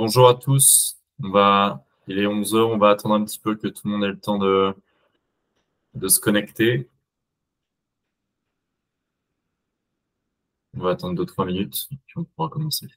Bonjour à tous. Il est 11 heures, on va attendre un petit peu que tout le monde ait le temps de se connecter. On va attendre 2-3 minutes, puis on pourra commencer.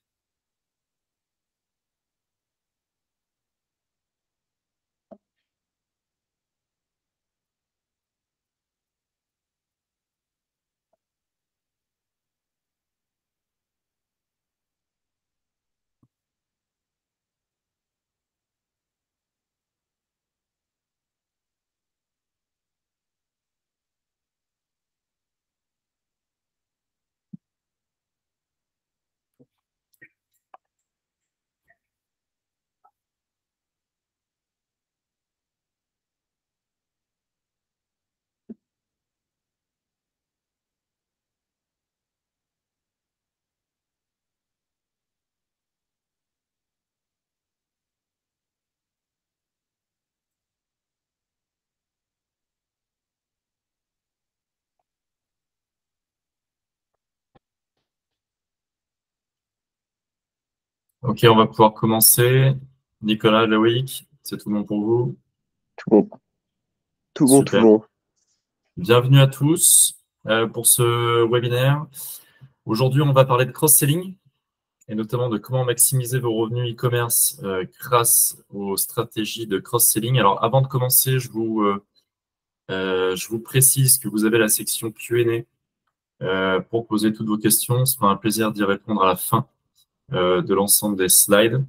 Ok, on va pouvoir commencer. Nicolas, Loïc, c'est tout bon pour vous? Tout bon, tout bon, tout Super. bon. Bienvenue à tous pour ce webinaire. Aujourd'hui, on va parler de cross-selling et notamment de comment maximiser vos revenus e-commerce grâce aux stratégies de cross-selling. Alors, avant de commencer, je vous précise que vous avez la section Q&A pour poser toutes vos questions. Ce sera un plaisir d'y répondre à la fin de l'ensemble des slides.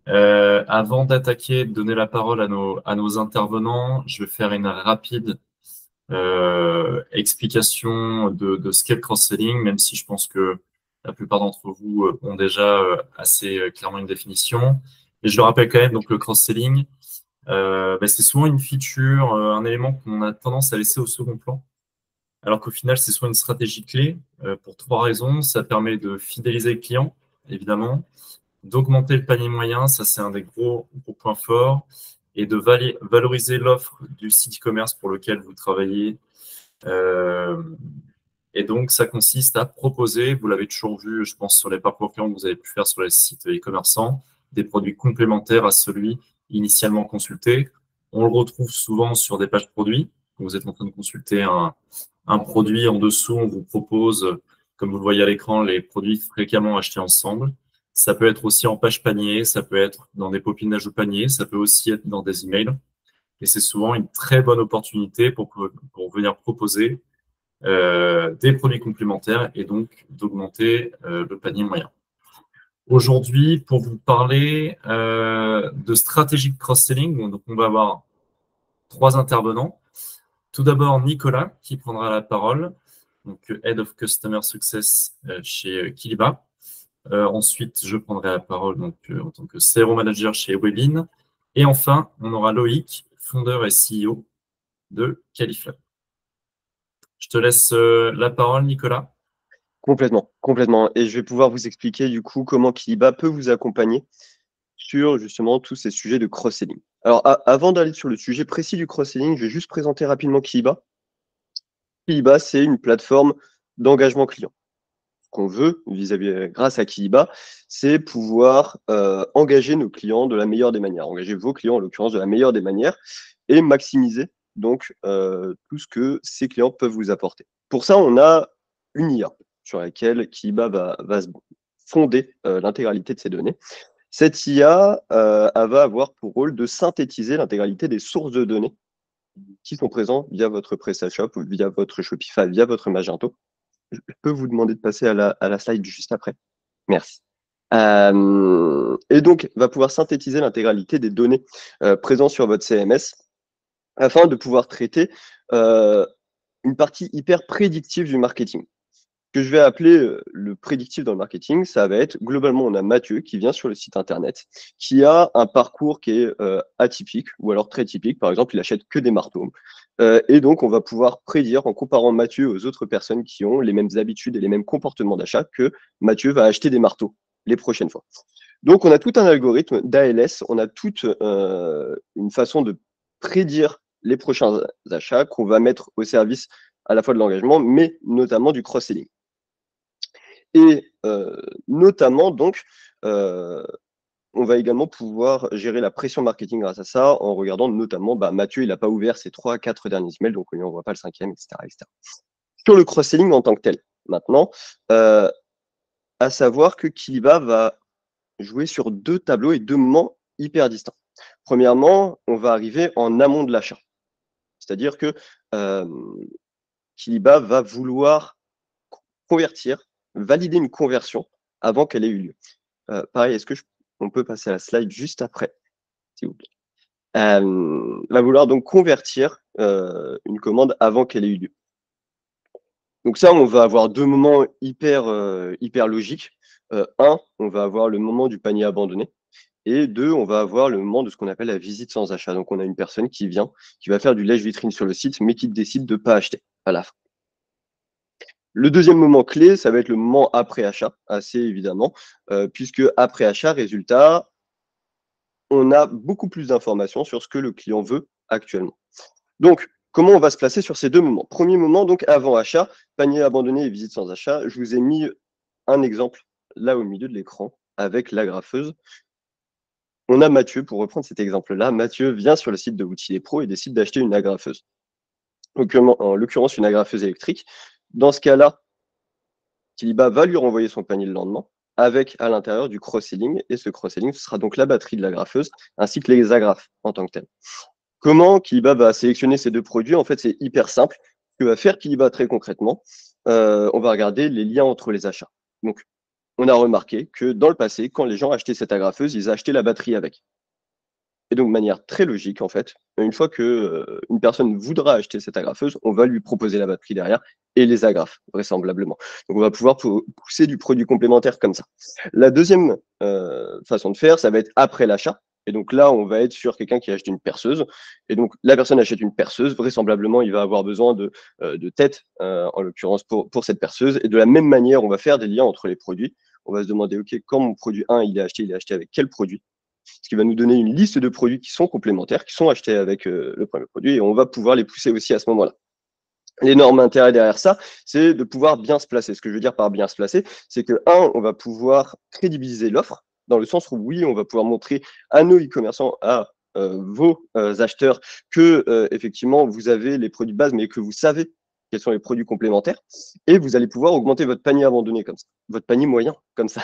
Avant d'attaquer, de donner la parole à nos intervenants, je vais faire une rapide explication de ce qu'est le cross-selling, même si je pense que la plupart d'entre vous ont déjà assez clairement une définition. Et je le rappelle quand même, donc le cross-selling, c'est souvent une feature, un élément qu'on a tendance à laisser au second plan. Alors qu'au final, c'est soit une stratégie clé pour 3 raisons. Ça permet de fidéliser le client, évidemment, d'augmenter le panier moyen, ça c'est un des gros points forts, et de valoriser l'offre du site e-commerce pour lequel vous travaillez. Et donc, ça consiste à proposer, vous l'avez toujours vu, je pense, sur les parcours clients que vous avez pu faire sur les sites e-commerçants, des produits complémentaires à celui initialement consulté. On le retrouve souvent sur des pages produits. Quand vous êtes en train de consulter un produit en dessous, on vous propose, comme vous le voyez à l'écran, les produits fréquemment achetés ensemble. Ça peut être aussi en page panier, ça peut être dans des popinages au panier, ça peut aussi être dans des emails. Et c'est souvent une très bonne opportunité pour venir proposer des produits complémentaires et donc d'augmenter le panier moyen. Aujourd'hui, pour vous parler de stratégie de cross-selling, donc on va avoir 3 intervenants. Tout d'abord, Nicolas, qui prendra la parole, donc Head of Customer Success chez Kiliba. Ensuite, je prendrai la parole donc, en tant que CRO Manager chez Webin. Et enfin, on aura Loïc, fondeur et CEO de Califlab. Je te laisse la parole, Nicolas. Complètement, complètement. Et je vais pouvoir vous expliquer du coup comment Kiliba peut vous accompagner sur justement tous ces sujets de cross-selling. Alors, avant d'aller sur le sujet précis du cross-selling, je vais juste présenter rapidement Kiliba. Kiliba, c'est une plateforme d'engagement client. Ce qu'on veut grâce à Kiliba, c'est pouvoir engager nos clients de la meilleure des manières, engager vos clients en l'occurrence de la meilleure des manières et maximiser donc tout ce que ces clients peuvent vous apporter. Pour ça, on a une IA sur laquelle Kiliba va fonder l'intégralité de ces données. Cette IA elle va avoir pour rôle de synthétiser l'intégralité des sources de données qui sont présentes via votre PrestaShop, via votre Shopify, via votre Magento. Je peux vous demander de passer à la slide juste après. Merci. Et donc, va pouvoir synthétiser l'intégralité des données présentes sur votre CMS afin de pouvoir traiter une partie hyper prédictive du marketing. Ce que je vais appeler le prédictif dans le marketing, ça va être, globalement, on a Mathieu qui vient sur le site internet, qui a un parcours qui est atypique ou alors très typique. Par exemple, il achète que des marteaux. Et donc, on va pouvoir prédire en comparant Mathieu aux autres personnes qui ont les mêmes habitudes et les mêmes comportements d'achat que Mathieu va acheter des marteaux les prochaines fois. Donc, on a tout un algorithme d'ALS, on a toute une façon de prédire les prochains achats qu'on va mettre au service à la fois de l'engagement, mais notamment du cross-selling. Et notamment, donc, on on va également pouvoir gérer la pression marketing grâce à ça, en regardant notamment, Mathieu, il n'a pas ouvert ses 3-4 derniers emails, donc on ne voit pas le 5e, etc., etc. Sur le cross-selling en tant que tel, maintenant, à savoir que Kiliba va jouer sur 2 tableaux et 2 moments hyper distincts. Premièrement, on va arriver en amont de l'achat. C'est-à-dire que Kiliba va vouloir convertir, valider une conversion avant qu'elle ait eu lieu. Pareil, est-ce que on peut passer à la slide juste après, s'il vous plaît. Va vouloir donc convertir une commande avant qu'elle ait eu lieu. Donc ça, on va avoir 2 moments hyper logiques. Un, on va avoir le moment du panier abandonné. Et 2, on va avoir le moment de ce qu'on appelle la visite sans achat. Donc on a une personne qui vient, qui va faire du lèche-vitrine sur le site, mais qui décide de ne pas acheter à la fin. Le deuxième moment clé, ça va être le moment après achat, assez évidemment, puisque après achat, résultat, on a beaucoup plus d'informations sur ce que le client veut actuellement. Donc, comment on va se placer sur ces 2 moments? Premier moment, donc avant achat, panier abandonné et visite sans achat. Je vous ai mis un exemple là au milieu de l'écran avec l'agrafeuse. On a Mathieu, pour reprendre cet exemple-là. Mathieu vient sur le site de Outils des Pros et décide d'acheter une agrafeuse. En l'occurrence, une agrafeuse électrique. Dans ce cas-là, Kiliba va lui renvoyer son panier le lendemain avec à l'intérieur du cross-selling. Et ce cross-selling, ce sera donc la batterie de l'agrafeuse ainsi que les agrafes en tant que telles. Comment Kiliba va sélectionner ces 2 produits? En fait, c'est hyper simple. Ce que va faire Kiliba très concrètement, on va regarder les liens entre les achats. Donc, on a remarqué que dans le passé, quand les gens achetaient cette agrafeuse, ils achetaient la batterie avec. Et donc, de manière très logique, en fait, une fois que une personne voudra acheter cette agrafeuse, on va lui proposer la batterie derrière et les agrafes, vraisemblablement. Donc, on va pouvoir pousser du produit complémentaire comme ça. La deuxième façon de faire, ça va être après l'achat. Et donc là, on va être sur quelqu'un qui achète une perceuse. Et donc, la personne achète une perceuse. Vraisemblablement, il va avoir besoin de tête, en l'occurrence, pour cette perceuse. Et de la même manière, on va faire des liens entre les produits. On va se demander, OK, quand mon produit 1, il est acheté avec quel produit? Ce qui va nous donner une liste de produits qui sont complémentaires, qui sont achetés avec le premier produit. Et on va pouvoir les pousser aussi à ce moment-là. L'énorme intérêt derrière ça, c'est de pouvoir bien se placer. Ce que je veux dire par bien se placer, c'est que, on va pouvoir crédibiliser l'offre, dans le sens où, oui, on va pouvoir montrer à nos e-commerçants, à vos acheteurs, que effectivement, vous avez les produits de base, mais que vous savez quels sont les produits complémentaires. Et vous allez pouvoir augmenter votre panier abandonné comme ça, votre panier moyen comme ça.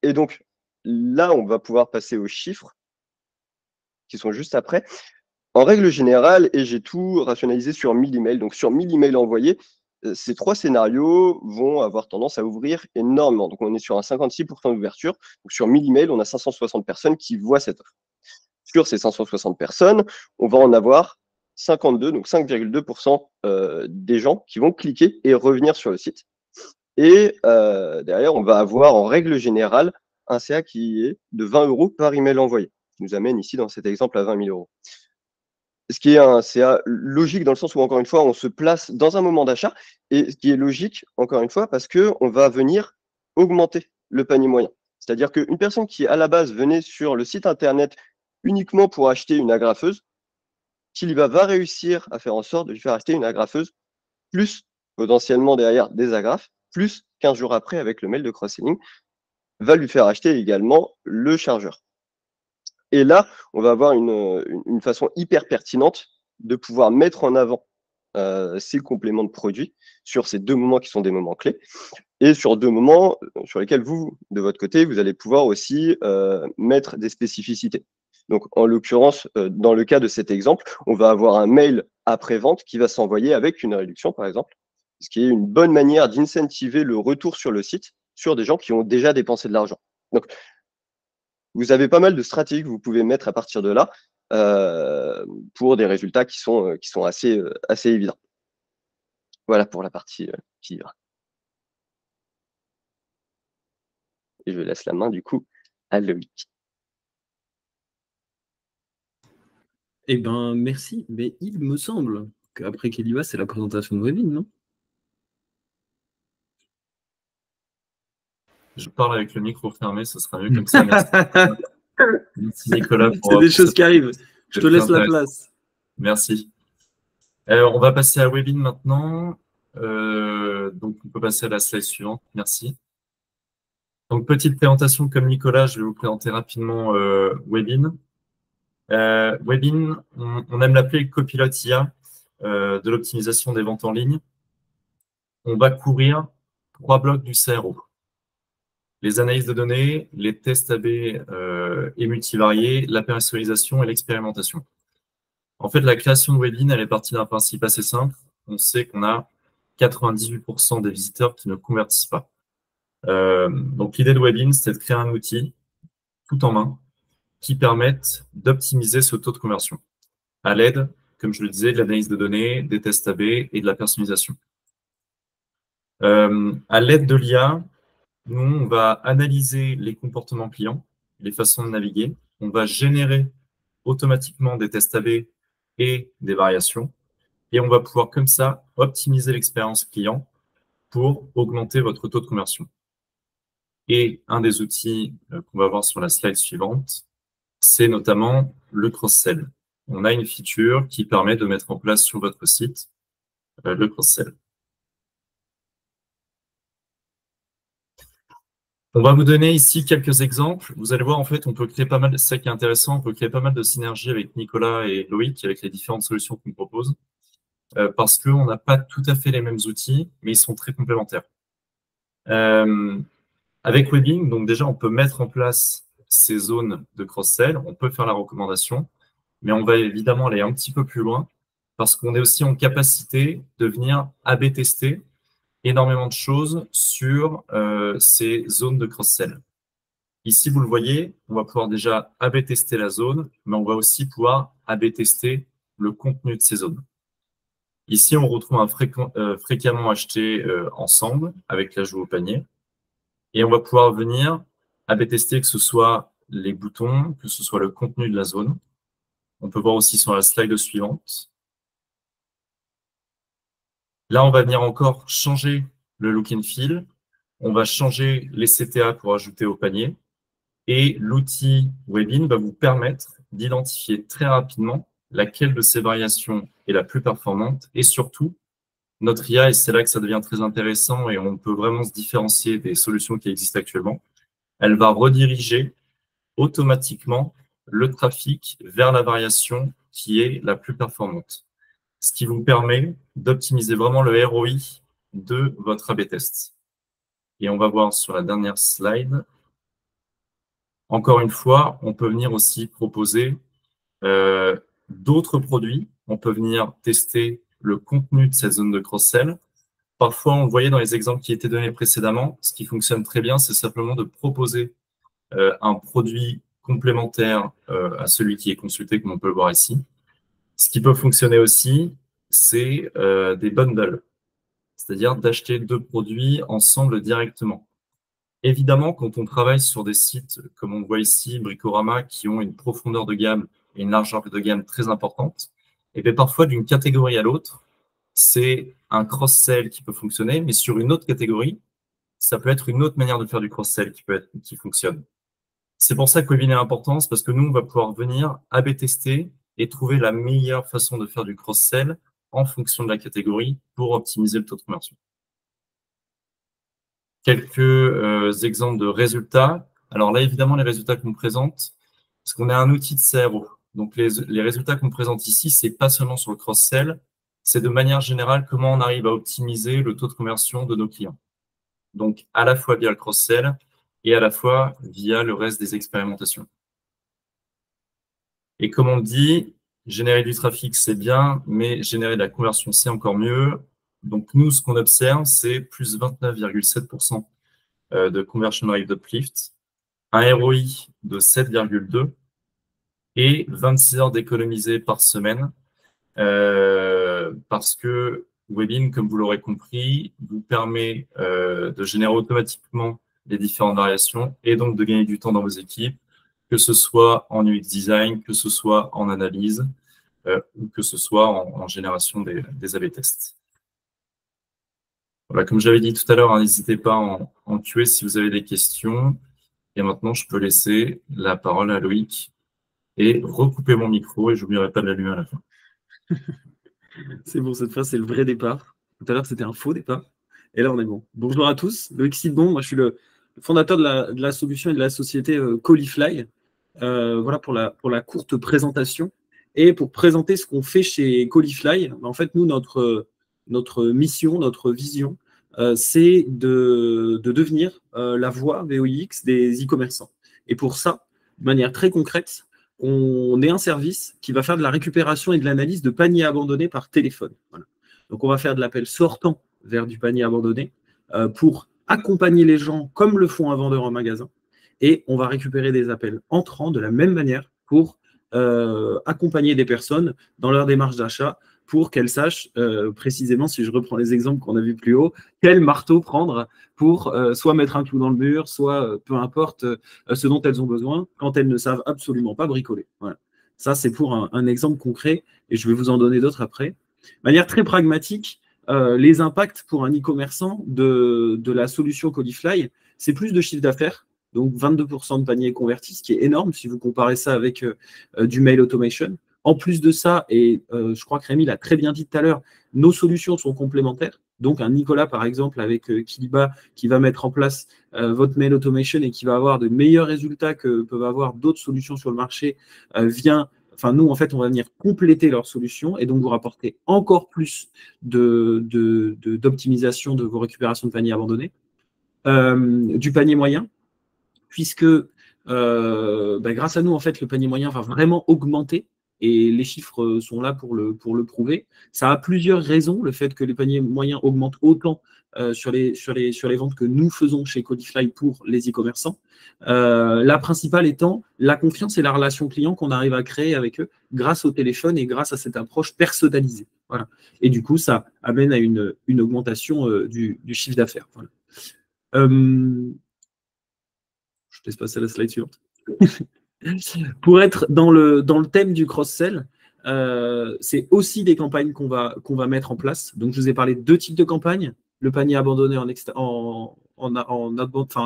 Et donc, là, on va pouvoir passer aux chiffres qui sont juste après. En règle générale, et j'ai tout rationalisé sur 1000 emails, donc sur 1000 emails envoyés, ces 3 scénarios vont avoir tendance à ouvrir énormément. Donc, on est sur un 56% d'ouverture. Donc, sur 1000 emails, on a 560 personnes qui voient cette offre. Sur ces 560 personnes, on va en avoir 52, donc 5,2% des gens qui vont cliquer et revenir sur le site. Et derrière, on va avoir en règle générale un CA qui est de 20 € par email envoyé, qui nous amène ici dans cet exemple à 20 000 €. Ce qui est un CA logique dans le sens où, encore une fois, on se place dans un moment d'achat, et ce qui est logique, encore une fois, parce qu'on va venir augmenter le panier moyen. C'est-à-dire qu'une personne qui, à la base, venait sur le site internet uniquement pour acheter une agrafeuse, Kiliba va réussir à faire en sorte de lui faire acheter une agrafeuse, plus potentiellement derrière des agrafes, plus 15 jours après, avec le mail de cross-selling, va lui faire acheter également le chargeur. Et là, on va avoir une façon hyper pertinente de pouvoir mettre en avant ces compléments de produits sur ces 2 moments qui sont des moments clés, et sur 2 moments sur lesquels vous, de votre côté, vous allez pouvoir aussi mettre des spécificités. Donc, en l'occurrence, dans le cas de cet exemple, on va avoir un mail après-vente qui va s'envoyer avec une réduction, par exemple, ce qui est une bonne manière d'incentiver le retour sur le site sur des gens qui ont déjà dépensé de l'argent. Donc, vous avez pas mal de stratégies que vous pouvez mettre à partir de là pour des résultats qui sont assez évidents. Voilà pour la partie livre. Et je laisse la main du coup à Loïc. Eh ben, merci. Mais il me semble qu'après Keliva, c'est la présentation de Webin, non? Je parle avec le micro fermé, ce sera mieux comme ça. Merci, merci Nicolas. C'est des choses qui arrivent. Je te laisse la place. Merci. On va passer à Webin maintenant. Donc, on peut passer à la slide suivante. Merci. Donc, petite présentation comme Nicolas, je vais vous présenter rapidement Webin. Webin, on aime l'appeler le copilote IA de l'optimisation des ventes en ligne. On va couvrir 3 blocs du CRO. Les analyses de données, les tests AB et multivariés, la personnalisation et l'expérimentation. En fait, la création de Webin, elle est partie d'un principe assez simple. On sait qu'on a 98% des visiteurs qui ne convertissent pas. Donc, l'idée de Webin, c'est de créer un outil tout en main qui permette d'optimiser ce taux de conversion à l'aide, comme je le disais, de l'analyse de données, des tests AB et de la personnalisation. À l'aide de l'IA, nous, on va analyser les comportements clients, les façons de naviguer. On va générer automatiquement des tests AB et des variations. Et on va pouvoir comme ça optimiser l'expérience client pour augmenter votre taux de conversion. Et un des outils qu'on va voir sur la slide suivante, c'est notamment le cross-sell. On a une feature qui permet de mettre en place sur votre site le cross-sell. On va vous donner ici quelques exemples. Vous allez voir, en fait, on peut créer pas mal, c'est ça qui est intéressant, on peut créer pas mal de synergies avec Nicolas et Loïc, avec les différentes solutions qu'on propose, parce qu'on n'a pas tout à fait les mêmes outils, mais ils sont très complémentaires. Avec Webin, donc déjà, on peut mettre en place ces zones de cross-sell, on peut faire la recommandation, mais on va évidemment aller un petit peu plus loin, parce qu'on est aussi en capacité de venir A/B tester énormément de choses sur ces zones de cross-sell. Ici, vous le voyez, on va pouvoir déjà A/B tester la zone, mais on va aussi pouvoir A/B tester le contenu de ces zones. Ici, on retrouve un fréquemment acheté ensemble avec l'ajout au panier. Et on va pouvoir venir A/B tester que ce soit les boutons, que ce soit le contenu de la zone. On peut voir aussi sur la slide suivante. Là, on va venir encore changer le look and feel. On va changer les CTA pour ajouter au panier. Et l'outil Webin va vous permettre d'identifier très rapidement laquelle de ces variations est la plus performante. Et surtout, notre IA, et c'est là que ça devient très intéressant et on peut vraiment se différencier des solutions qui existent actuellement, elle va rediriger automatiquement le trafic vers la variation qui est la plus performante. Ce qui vous permet d'optimiser vraiment le ROI de votre A/B test. Et on va voir sur la dernière slide. Encore une fois, on peut venir aussi proposer d'autres produits. On peut venir tester le contenu de cette zone de cross-sell. Parfois, on le voyait dans les exemples qui étaient donnés précédemment, ce qui fonctionne très bien, c'est simplement de proposer un produit complémentaire à celui qui est consulté, comme on peut le voir ici. Ce qui peut fonctionner aussi, c'est des bundles, c'est-à-dire d'acheter 2 produits ensemble directement. Évidemment, quand on travaille sur des sites, comme on le voit ici, Bricorama, qui ont une profondeur de gamme et une largeur de gamme très importante, et bien parfois, d'une catégorie à l'autre, c'est un cross-sell qui peut fonctionner, mais sur une autre catégorie, ça peut être une autre manière de faire du cross-sell qui fonctionne. C'est pour ça que Webin est important, c'est parce que nous, on va pouvoir venir A/B tester et trouver la meilleure façon de faire du cross-sell en fonction de la catégorie pour optimiser le taux de conversion. Quelques exemples de résultats. Alors là, évidemment, les résultats qu'on présente, parce qu'on est un outil de CRO. Donc, les résultats qu'on présente ici, c'est pas seulement sur le cross-sell, c'est de manière générale comment on arrive à optimiser le taux de conversion de nos clients. Donc, à la fois via le cross-sell et à la fois via le reste des expérimentations. Et comme on le dit, générer du trafic, c'est bien, mais générer de la conversion, c'est encore mieux. Donc, nous, ce qu'on observe, c'est plus 29,7% de conversion rate uplift, un ROI de 7,2 et 26 heures d'économiser par semaine parce que Webin, comme vous l'aurez compris, vous permet de générer automatiquement les différentes variations et donc de gagner du temps dans vos équipes, que ce soit en UX design, que ce soit en analyse ou que ce soit en génération des A/B tests. Voilà, comme j'avais dit tout à l'heure, n'hésitez pas en Q&A si vous avez des questions. Et maintenant, je peux laisser la parole à Loïc et recouper mon micro et je n'oublierai pas de l'allumer à la fin. C'est bon, cette fois, c'est le vrai départ. Tout à l'heure, c'était un faux départ. Et là, on est bon. Bonjour à tous. Loïc Sidbon, moi, je suis le fondateur de la solution et de la société Colifly. Voilà pour la courte présentation. Et pour présenter ce qu'on fait chez Colifly, en fait, nous, notre mission, notre vision, c'est de devenir la voix VOIX des e-commerçants. Et pour ça, de manière très concrète, on est un service qui va faire de la récupération et de l'analyse de paniers abandonnés par téléphone. Voilà. Donc, on va faire de l'appel sortant vers du panier abandonné pour accompagner les gens comme le font un vendeur en magasin. Et on va récupérer des appels entrants de la même manière pour accompagner des personnes dans leur démarche d'achat pour qu'elles sachent précisément, si je reprends les exemples qu'on a vus plus haut, quel marteau prendre pour soit mettre un clou dans le mur, soit peu importe ce dont elles ont besoin quand elles ne savent absolument pas bricoler. Voilà. Ça, c'est pour un exemple concret et je vais vous en donner d'autres après. De manière très pragmatique, les impacts pour un e-commerçant de la solution Colifly, c'est plus de chiffre d'affaires, donc 22% de paniers convertis, ce qui est énorme si vous comparez ça avec du mail automation. En plus de ça, et je crois que Rémi l'a très bien dit tout à l'heure, nos solutions sont complémentaires. Donc, un Nicolas, par exemple, avec Kiliba, qui va mettre en place votre mail automation et qui va avoir de meilleurs résultats que peuvent avoir d'autres solutions sur le marché, nous, en fait, on va venir compléter leurs solutions et donc vous rapporter encore plus d'optimisation de vos récupérations de paniers abandonnés. Du panier moyen, puisque grâce à nous, en fait, le panier moyen va vraiment augmenter et les chiffres sont là pour le prouver. Ça a plusieurs raisons, le fait que les paniers moyens augmentent autant sur les ventes que nous faisons chez Colifly pour les e-commerçants. La principale étant la confiance et la relation client qu'on arrive à créer avec eux grâce au téléphone et grâce à cette approche personnalisée. Voilà. Et du coup, ça amène à une augmentation du chiffre d'affaires. Voilà. Je te laisse passer à la slide suivante. Pour être dans le thème du cross-sell, c'est aussi des campagnes qu'on va mettre en place. Donc, je vous ai parlé de 2 types de campagnes. Le panier abandonné en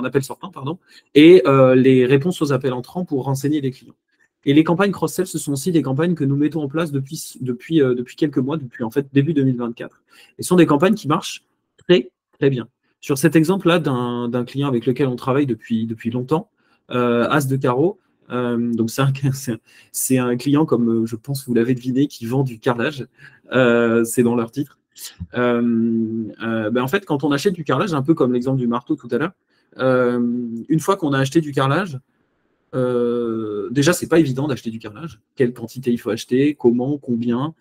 appel sortant, pardon, et les réponses aux appels entrants pour renseigner les clients. Et les campagnes cross-sell, ce sont aussi des campagnes que nous mettons en place depuis quelques mois, depuis en fait début 2024. Et ce sont des campagnes qui marchent très, très bien. Sur cet exemple-là d'un client avec lequel on travaille depuis longtemps, As de carreau, donc c'est un client, comme je pense vous l'avez deviné, qui vend du carrelage. C'est dans leur titre. En fait, quand on achète du carrelage, un peu comme l'exemple du marteau tout à l'heure, une fois qu'on a acheté du carrelage, déjà, c'est pas évident d'acheter du carrelage. Quelle quantité il faut acheter, comment, combien.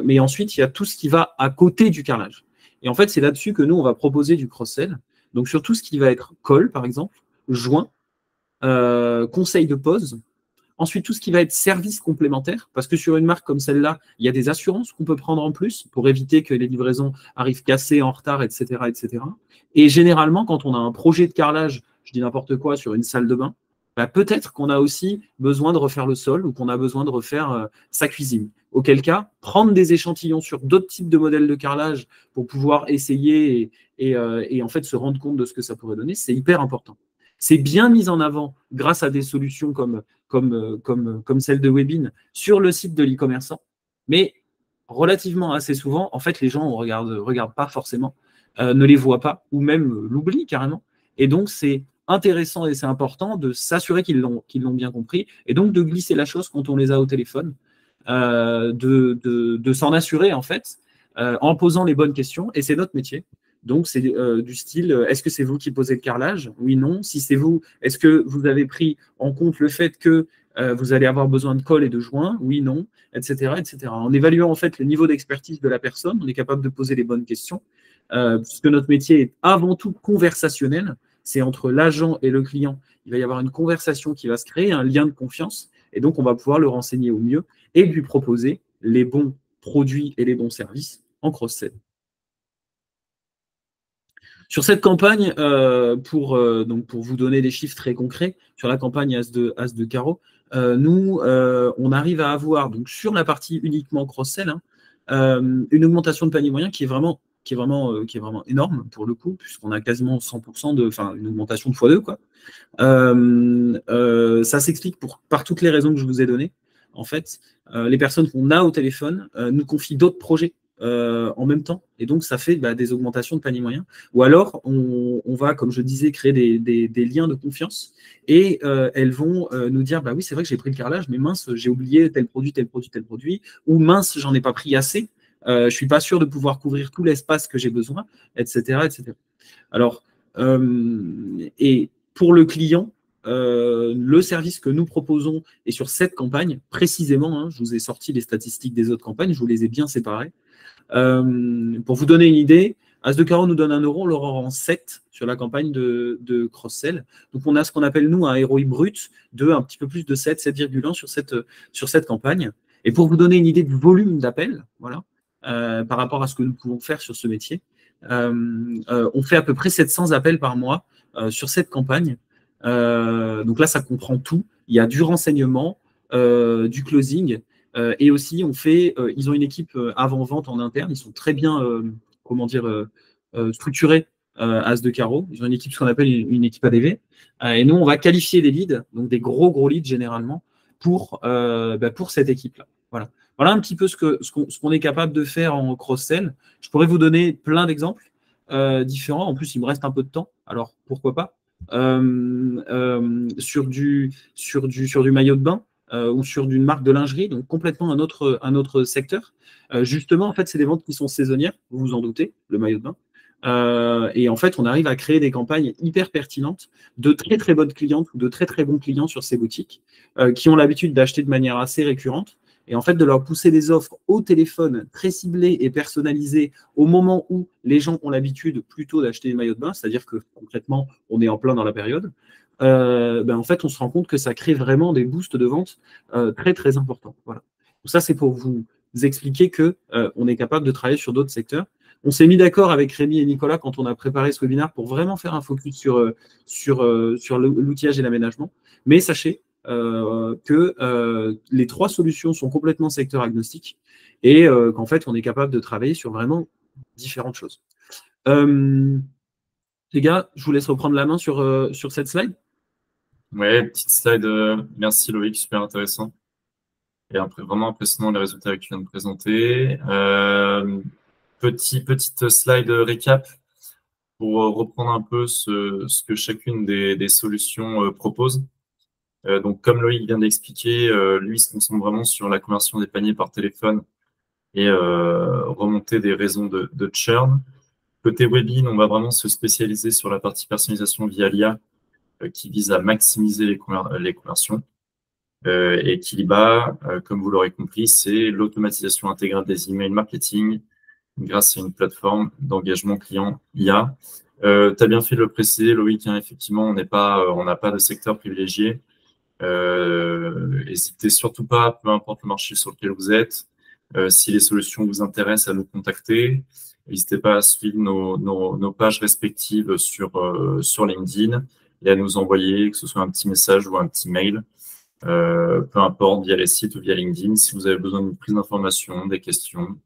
Mais ensuite, il y a tout ce qui va à côté du carrelage. Et en fait, c'est là-dessus que nous, on va proposer du cross-sell. Donc, sur tout ce qui va être colle, par exemple, joint, conseil de pose. Ensuite, tout ce qui va être service complémentaire, parce que sur une marque comme celle-là, il y a des assurances qu'on peut prendre en plus pour éviter que les livraisons arrivent cassées, en retard, etc., etc. Et généralement, quand on a un projet de carrelage, je dis n'importe quoi, sur une salle de bain, peut-être qu'on a aussi besoin de refaire le sol ou qu'on a besoin de refaire sa cuisine. Auquel cas, prendre des échantillons sur d'autres types de modèles de carrelage pour pouvoir essayer et en fait se rendre compte de ce que ça pourrait donner, c'est hyper important. C'est bien mis en avant grâce à des solutions comme celle de Webin sur le site de l'e-commerçant, mais relativement assez souvent, en fait, les gens ne regardent pas forcément, ne les voient pas ou même l'oublient carrément. Et donc, c'est intéressant et c'est important de s'assurer qu'ils l'ont bien compris et donc de glisser la chose quand on les a au téléphone, de s'en assurer en fait en posant les bonnes questions et c'est notre métier. Donc, c'est du style, est-ce que c'est vous qui posez le carrelage? Oui, non. Si c'est vous, est-ce que vous avez pris en compte le fait que vous allez avoir besoin de colle et de joints? Oui, non, etc., etc. En évaluant en fait le niveau d'expertise de la personne, on est capable de poser les bonnes questions, puisque notre métier est avant tout conversationnel. C'est entre l'agent et le client. Il va y avoir une conversation qui va se créer, un lien de confiance, et donc on va pouvoir le renseigner au mieux et lui proposer les bons produits et les bons services en cross-sell. Sur cette campagne, pour vous donner des chiffres très concrets, sur la campagne As de carreau, nous, on arrive à avoir, donc sur la partie uniquement cross-sell, une augmentation de panier moyen qui est vraiment énorme pour le coup, puisqu'on a quasiment 100% une augmentation de x2, quoi. Ça s'explique par toutes les raisons que je vous ai données. En fait, les personnes qu'on a au téléphone nous confient d'autres projets en même temps. Et donc, ça fait des augmentations de panier moyen. Ou alors, on va, comme je disais, créer des liens de confiance et elles vont nous dire, oui, c'est vrai que j'ai pris le carrelage, mais mince, j'ai oublié tel produit, tel produit, tel produit. Ou mince, j'en ai pas pris assez. Je ne suis pas sûr de pouvoir couvrir tout l'espace que j'ai besoin, etc., etc. Alors, et pour le client, le service que nous proposons est sur cette campagne, précisément, je vous ai sorti les statistiques des autres campagnes, je vous les ai bien séparées. Pour vous donner une idée, As de carreau nous donne 1 euro, on l'aura en 7 sur la campagne de cross-sell. Donc, on a ce qu'on appelle, nous, un ROI brut de un petit peu plus de 7, 7,1 sur cette campagne. Et pour vous donner une idée du volume d'appels, voilà, par rapport à ce que nous pouvons faire sur ce métier, on fait à peu près 700 appels par mois sur cette campagne. Donc là, ça comprend tout. Il y a du renseignement, du closing, et aussi ils ont une équipe avant-vente en interne. Ils sont très bien, structurés. As de carreau. Ils ont une équipe, ce qu'on appelle une équipe ADV. Et nous, on va qualifier des leads, donc des gros leads généralement, pour cette équipe-là. Voilà. Voilà un petit peu ce qu'on est capable de faire en cross-sell. Je pourrais vous donner plein d'exemples différents. En plus, il me reste un peu de temps, alors pourquoi pas. Sur du maillot de bain ou sur d'une marque de lingerie, donc complètement un autre secteur. Justement, en fait, c'est des ventes qui sont saisonnières, vous vous en doutez, le maillot de bain. Et en fait, on arrive à créer des campagnes hyper pertinentes de très bonnes clientes ou de très bons clients sur ces boutiques qui ont l'habitude d'acheter de manière assez récurrente. Et en fait, de leur pousser des offres au téléphone très ciblées et personnalisées au moment où les gens ont l'habitude plutôt d'acheter des maillots de bain, c'est-à-dire que concrètement, on est en plein dans la période. En fait, on se rend compte que ça crée vraiment des boosts de vente très importants. Voilà. Donc ça, c'est pour vous expliquer qu'on est capable de travailler sur d'autres secteurs. On s'est mis d'accord avec Rémi et Nicolas quand on a préparé ce webinaire pour vraiment faire un focus sur l'outillage et l'aménagement. Mais sachez que les 3 solutions sont complètement secteur agnostiques et qu'en fait, on est capable de travailler sur vraiment différentes choses. Les gars, je vous laisse reprendre la main sur cette slide. Ouais, petite slide. Merci Loïc, super intéressant. Et vraiment impressionnant les résultats que tu viens de présenter. Petite slide récap pour reprendre un peu ce que chacune des solutions propose. Donc, comme Loïc vient d'expliquer, lui se concentre vraiment sur la conversion des paniers par téléphone et remonter des raisons de churn. Côté Webin, on va vraiment se spécialiser sur la partie personnalisation via l'IA qui vise à maximiser les conversions. Et Kiliba, comme vous l'aurez compris, c'est l'automatisation intégrale des emails marketing grâce à une plateforme d'engagement client IA. Tu as bien fait de le préciser, Loïc, hein, effectivement, on n'a pas de secteur privilégié. N'hésitez surtout pas, peu importe le marché sur lequel vous êtes, si les solutions vous intéressent, à nous contacter. N'hésitez pas à suivre nos pages respectives sur LinkedIn et à nous envoyer, que ce soit un petit message ou un petit mail, peu importe, via les sites ou via LinkedIn. Si vous avez besoin d'une prise d'information, des questions,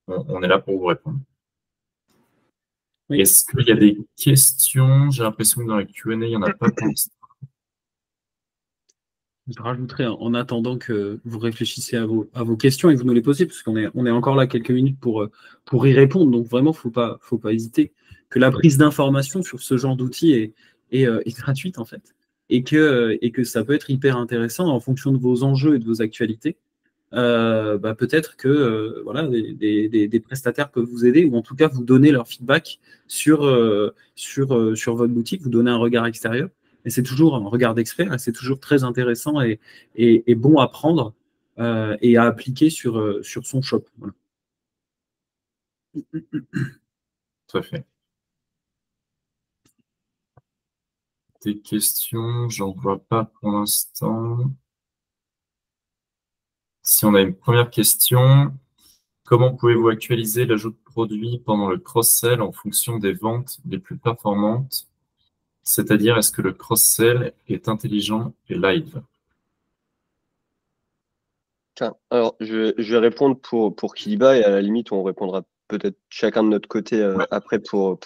on est là pour vous répondre. Oui. Est-ce qu'il y a des questions? J'ai l'impression que dans la Q&A, il n'y en a pas pour l'instant. Je rajouterai en attendant que vous réfléchissiez à vos questions et que vous nous les posiez, parce qu'on est encore là quelques minutes pour y répondre. Donc vraiment, faut pas hésiter. Que la prise d'information sur ce genre d'outils est gratuite en fait, et que ça peut être hyper intéressant en fonction de vos enjeux et de vos actualités. Peut-être que voilà, des prestataires peuvent vous aider ou en tout cas vous donner leur feedback sur votre boutique, vous donner un regard extérieur. Et c'est toujours un regard d'expert et c'est toujours très intéressant et bon à prendre et à appliquer sur son shop. Voilà. Tout à fait. Des questions, j'en vois pas pour l'instant. Si on a une première question, comment pouvez-vous actualiser l'ajout de produits pendant le cross-sell en fonction des ventes les plus performantes? C'est-à-dire, est-ce que le cross-sell est intelligent et live? Alors, je vais répondre pour Kiliba et à la limite, on répondra peut-être chacun de notre côté après pour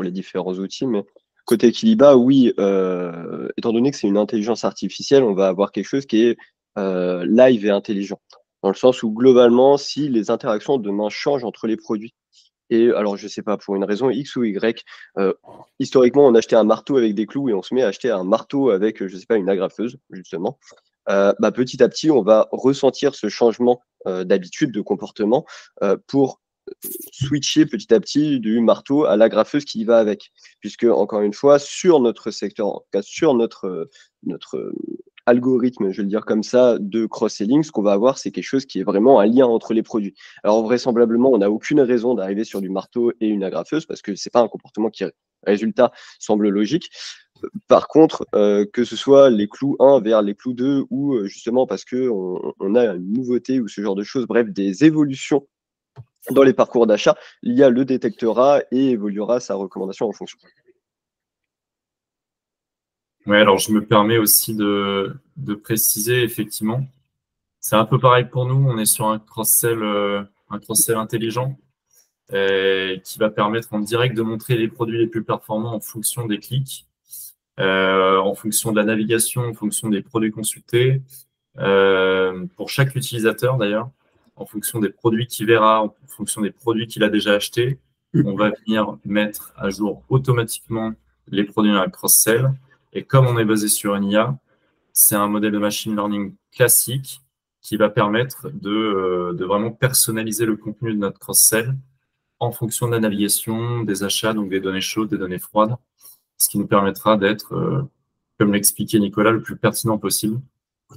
les différents outils. Mais côté Kiliba, oui, étant donné que c'est une intelligence artificielle, on va avoir quelque chose qui est live et intelligent. dans le sens où globalement, si les interactions demain changent entre les produits, et alors je ne sais pas, pour une raison X ou Y, historiquement, on achetait un marteau avec des clous et on se met à acheter un marteau avec, je ne sais pas, une agrafeuse, justement. Petit à petit, on va ressentir ce changement d'habitude, de comportement pour switcher petit à petit du marteau à l'agrafeuse qui y va avec. Puisque, encore une fois, sur notre secteur, en tout cas sur notre algorithme, je vais le dire comme ça, de cross-selling, ce qu'on va avoir, c'est quelque chose qui est vraiment un lien entre les produits. Alors, vraisemblablement, on n'a aucune raison d'arriver sur du marteau et une agrafeuse parce que c'est pas un comportement qui, résultat, semble logique. Par contre, que ce soit les clous 1 vers les clous 2 ou justement parce qu'on a une nouveauté ou ce genre de choses, bref, des évolutions dans les parcours d'achat, l'IA le détectera et évoluera sa recommandation en fonction. Oui, alors je me permets aussi de préciser, effectivement, c'est un peu pareil pour nous, on est sur un cross-sell intelligent qui va permettre en direct de montrer les produits les plus performants en fonction des clics, en fonction de la navigation, en fonction des produits consultés, pour chaque utilisateur d'ailleurs, en fonction des produits qu'il verra, en fonction des produits qu'il a déjà achetés, on va venir mettre à jour automatiquement les produits dans la cross-sell. Et comme on est basé sur une IA, c'est un modèle de machine learning classique qui va permettre de vraiment personnaliser le contenu de notre cross-sell en fonction de la navigation, des achats, donc des données chaudes, des données froides, ce qui nous permettra d'être, comme l'expliquait Nicolas, le plus pertinent possible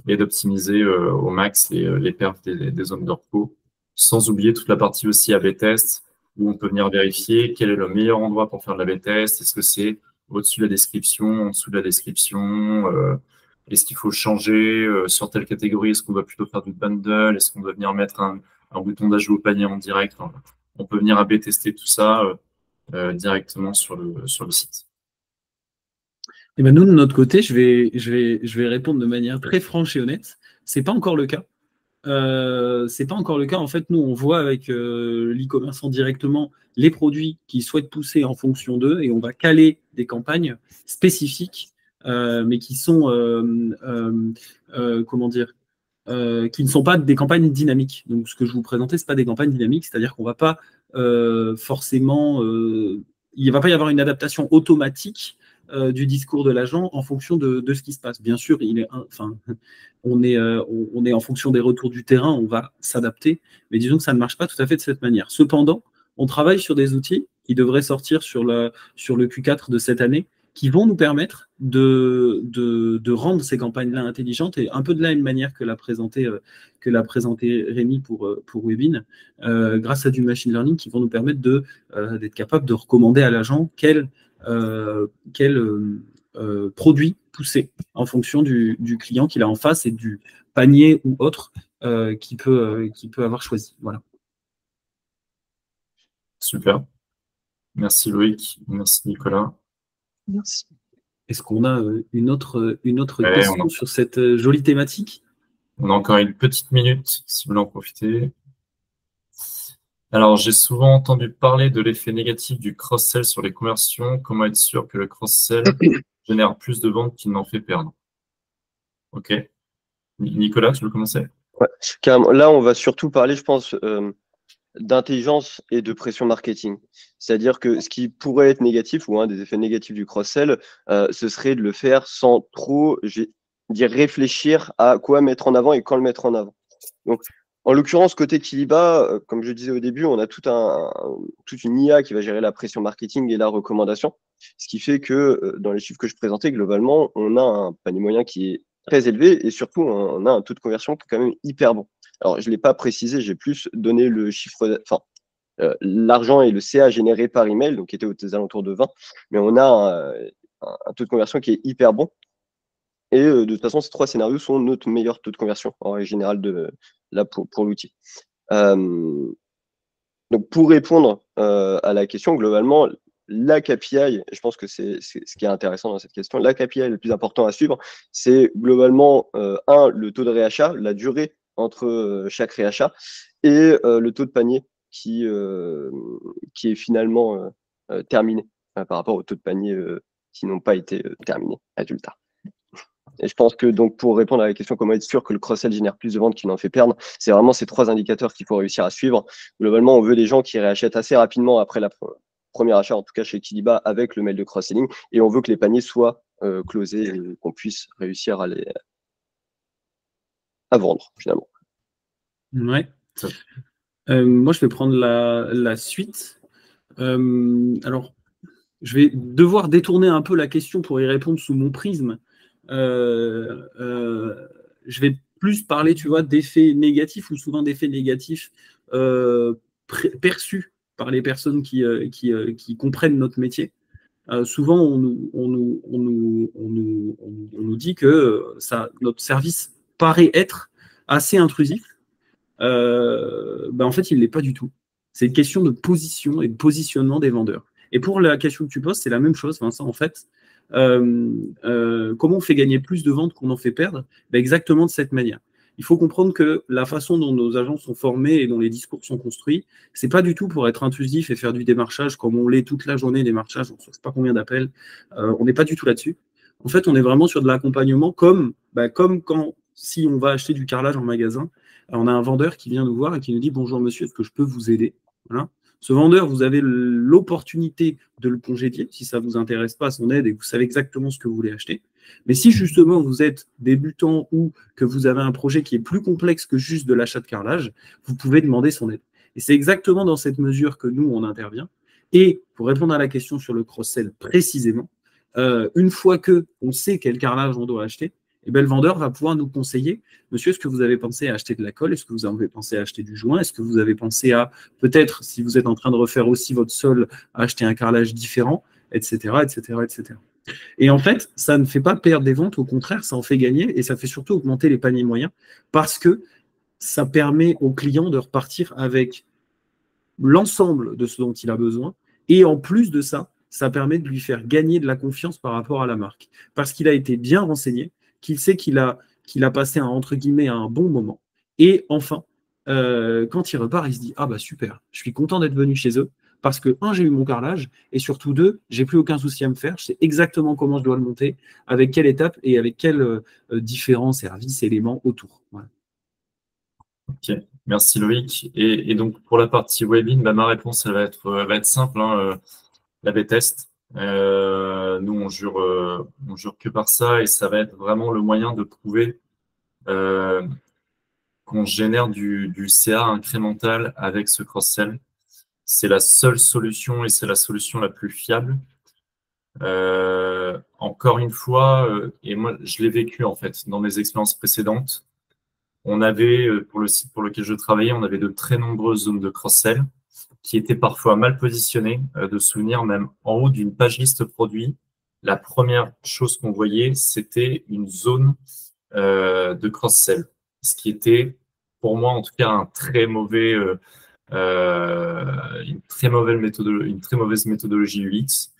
et d'optimiser au max les perfs des zones de repos, sans oublier toute la partie aussi A/B test, où on peut venir vérifier quel est le meilleur endroit pour faire de l'A/B test. Est-ce que c'est au-dessus de la description, en dessous de la description, est-ce qu'il faut changer sur telle catégorie? Est-ce qu'on doit plutôt faire du bundle? Est-ce qu'on doit venir mettre un bouton d'ajout au panier en direct? Enfin, on peut venir A/B tester tout ça directement sur le site. Et ben nous, de notre côté, je vais répondre de manière très franche et honnête. C'est pas encore le cas. C'est pas encore le cas. En fait, nous, on voit avec l'e-commerçant directement les produits qu'ils souhaitent pousser en fonction d'eux et on va caler des campagnes spécifiques, mais qui sont, comment dire, qui ne sont pas des campagnes dynamiques. Donc, ce que je vous présentais, ce pas des campagnes dynamiques, c'est-à-dire qu'on va pas forcément, il ne va pas y avoir une adaptation automatique du discours de l'agent en fonction de ce qui se passe. Bien sûr, on est en fonction des retours du terrain, on va s'adapter, mais disons que ça ne marche pas tout à fait de cette manière. Cependant, on travaille sur des outils qui devraient sortir sur le Q4 de cette année, qui vont nous permettre de rendre ces campagnes-là intelligentes et un peu de la même manière que l'a présenté Rémi pour Webin, grâce à du machine learning qui vont nous permettre d'être capable de recommander à l'agent quel produit pousser en fonction du client qu'il a en face et du panier ou autre qu'il peut avoir choisi. Voilà. Super. Merci Loïc. Merci Nicolas. Merci. Est-ce qu'on a une autre question sur cette jolie thématique? On a encore une petite minute, si vous voulez en profiter. Alors, j'ai souvent entendu parler de l'effet négatif du cross-sell sur les conversions. Comment être sûr que le cross-sell génère plus de ventes qu'il n'en fait perdre? Ok. Nicolas, tu veux commencer? Ouais, carrément. Là, on va surtout parler, je pense, d'intelligence et de pression marketing. C'est-à-dire que ce qui pourrait être négatif ou un des effets négatifs du cross-sell, ce serait de le faire sans trop réfléchir à quoi mettre en avant et quand le mettre en avant. Donc, en l'occurrence, côté Kiliba, comme je disais au début, on a toute une IA qui va gérer la pression marketing et la recommandation, ce qui fait que dans les chiffres que je présentais, globalement, on a un panier moyen qui est très élevé et surtout, on a un taux de conversion qui est quand même hyper bon. Alors, je ne l'ai pas précisé, j'ai plus donné le chiffre, l'argent et le CA généré par email, donc qui était aux alentours de 20, mais on a un taux de conversion qui est hyper bon. Et de toute façon, ces 3 scénarios sont notre meilleur taux de conversion en règle générale pour l'outil. Donc, pour répondre à la question, globalement, la KPI, je pense que c'est ce qui est intéressant dans cette question, la KPI le plus important à suivre, c'est globalement, le taux de réachat, la durée entre chaque réachat, et le taux de panier qui est finalement terminé par rapport au taux de panier qui n'ont pas été terminés, résultat. Et je pense que donc pour répondre à la question comment être sûr que le cross-sell génère plus de ventes qu'il n'en fait perdre, c'est vraiment ces 3 indicateurs qu'il faut réussir à suivre. Globalement, on veut des gens qui réachètent assez rapidement après la premier achat, en tout cas chez Kiliba, avec le mail de cross-selling, et on veut que les paniers soient closés et qu'on puisse réussir à vendre finalement. Ouais. Moi, je vais prendre la suite. Alors, je vais devoir détourner un peu la question pour y répondre sous mon prisme. Je vais plus parler, tu vois, d'effets négatifs ou souvent d'effets négatifs perçus par les personnes qui comprennent notre métier. Souvent, on nous dit que notre service paraît être assez intrusif. En fait, il ne l'est pas du tout. C'est une question de position et de positionnement des vendeurs. Et pour la question que tu poses, c'est la même chose, Vincent, en fait. Comment on fait gagner plus de ventes qu'on en fait perdre? Exactement de cette manière. Il faut comprendre que la façon dont nos agents sont formés et dont les discours sont construits, c'est pas du tout pour être intrusif et faire du démarchage comme on l'est toute la journée, démarchage, on ne sait pas combien d'appels, on n'est pas du tout là-dessus. En fait, on est vraiment sur de l'accompagnement comme quand, si on va acheter du carrelage en magasin, on a un vendeur qui vient nous voir et qui nous dit « Bonjour monsieur, est-ce que je peux vous aider ?» Voilà. Ce vendeur, vous avez l'opportunité de le congédier si ça ne vous intéresse pas son aide et que vous savez exactement ce que vous voulez acheter. Mais si justement vous êtes débutant ou que vous avez un projet qui est plus complexe que juste de l'achat de carrelage, vous pouvez demander son aide. Et c'est exactement dans cette mesure que nous, on intervient. Et pour répondre à la question sur le cross-sell précisément, une fois qu'on sait quel carrelage on doit acheter, le vendeur va pouvoir nous conseiller, monsieur, est-ce que vous avez pensé à acheter de la colle? Est-ce que vous avez pensé à acheter du joint? Est-ce que vous avez pensé à, peut-être, si vous êtes en train de refaire aussi votre sol, à acheter un carrelage différent, etc., etc., etc. Et en fait, ça ne fait pas perdre des ventes, au contraire, ça en fait gagner et ça fait surtout augmenter les paniers moyens parce que ça permet au client de repartir avec l'ensemble de ce dont il a besoin et en plus de ça, ça permet de lui faire gagner de la confiance par rapport à la marque parce qu'il a été bien renseigné, qu'il sait qu'il a passé entre guillemets un bon moment. Et enfin, quand il repart, il se dit « Ah bah super, je suis content d'être venu chez eux parce que, un, j'ai eu mon carrelage et surtout, deux, j'ai plus aucun souci à me faire, je sais exactement comment je dois le monter, avec quelle étape et avec quels différents services, éléments autour. » Voilà. Ok, merci Loïc. Et donc pour la partie webbing, ma réponse elle va être simple, hein, l'A/B test. Nous, on jure que par ça et ça va être vraiment le moyen de prouver qu'on génère du CA incrémental avec ce cross-sell. C'est la seule solution et c'est la solution la plus fiable. Encore une fois, et moi, je l'ai vécu en fait dans mes expériences précédentes. On avait, pour le site pour lequel je travaillais, on avait de très nombreuses zones de cross-sell qui étaient parfois mal positionnées. De souvenir, même en haut d'une page liste produit, la première chose qu'on voyait, c'était une zone de cross-sell, ce qui était, pour moi en tout cas, une très mauvaise méthodologie UX.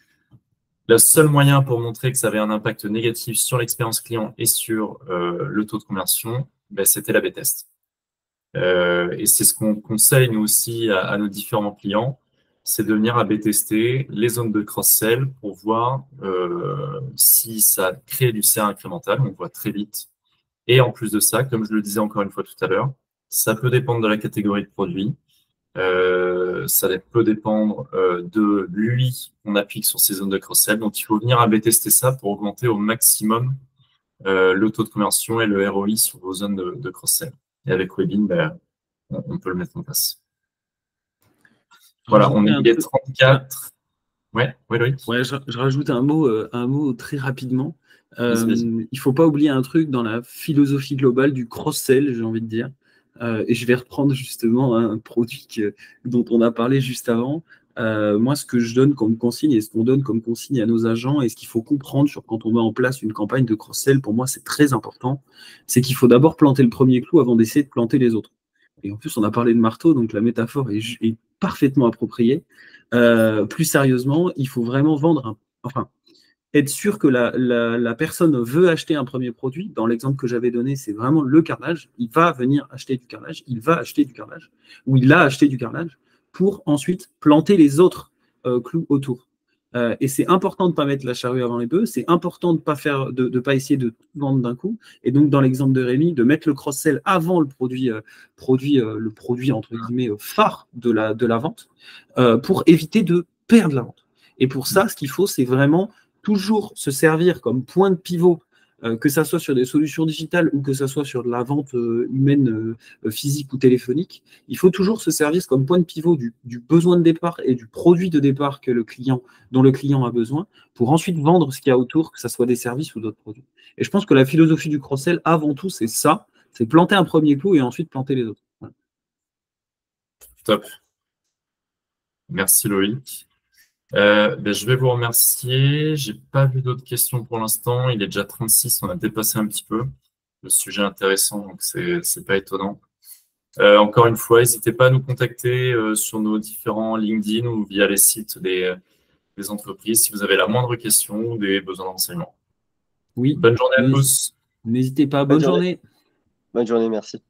Le seul moyen pour montrer que ça avait un impact négatif sur l'expérience client et sur le taux de conversion, c'était l'A/B test. Et c'est ce qu'on conseille nous aussi à nos différents clients, c'est de venir A/B tester les zones de cross-sell pour voir si ça crée du CA incrémental, on voit très vite. Et en plus de ça, comme je le disais encore une fois tout à l'heure, ça peut dépendre de la catégorie de produit. Ça peut dépendre de l'UI qu'on applique sur ces zones de cross-sell. Donc, il faut venir A/B tester ça pour augmenter au maximum le taux de conversion et le ROI sur vos zones de cross-sell. Et avec Webbing, on peut le mettre en place. Voilà, on est 34. Ouais, Loïc. Ouais, je rajoute un mot très rapidement. Il ne faut pas oublier un truc dans la philosophie globale du cross-sell, j'ai envie de dire. Et je vais reprendre justement un produit dont on a parlé juste avant. Moi, ce que je donne comme consigne et ce qu'on donne comme consigne à nos agents et ce qu'il faut comprendre quand on met en place une campagne de cross-sell, pour moi, c'est très important, c'est qu'il faut d'abord planter le premier clou avant d'essayer de planter les autres. Et en plus, on a parlé de marteau, donc la métaphore est parfaitement appropriée. Plus sérieusement, il faut vraiment être sûr que la personne veut acheter un premier produit. Dans l'exemple que j'avais donné, c'est vraiment le carrelage. Il va venir acheter du carrelage, il va acheter du carrelage, ou il a acheté du carrelage, pour ensuite planter les autres clous autour. Et c'est important de ne pas mettre la charrue avant les bœufs, c'est important de pas essayer de tout vendre d'un coup. Et donc, dans l'exemple de Rémi, de mettre le cross-sell avant le produit entre guillemets phare de la vente, pour éviter de perdre la vente. Et pour ça, ce qu'il faut, c'est vraiment toujours se servir comme point de pivot, que ça soit sur des solutions digitales ou que ça soit sur de la vente humaine, physique ou téléphonique. Il faut toujours se servir comme point de pivot du besoin de départ et du produit de départ dont le client a besoin, pour ensuite vendre ce qu'il y a autour, que ce soit des services ou d'autres produits. Et je pense que la philosophie du cross-sell, avant tout, c'est ça, c'est planter un premier clou et ensuite planter les autres. Voilà. Top. Merci Loïc. Je vais vous remercier. J'ai pas vu d'autres questions pour l'instant. Il est déjà 36, on a dépassé un petit peu. Le sujet est intéressant, donc c'est pas étonnant. Encore une fois, n'hésitez pas à nous contacter sur nos différents LinkedIn ou via les sites des entreprises si vous avez la moindre question ou des besoins d'enseignement. Oui. Bonne journée à tous. N'hésitez pas. Bonne journée. Bonne journée, merci.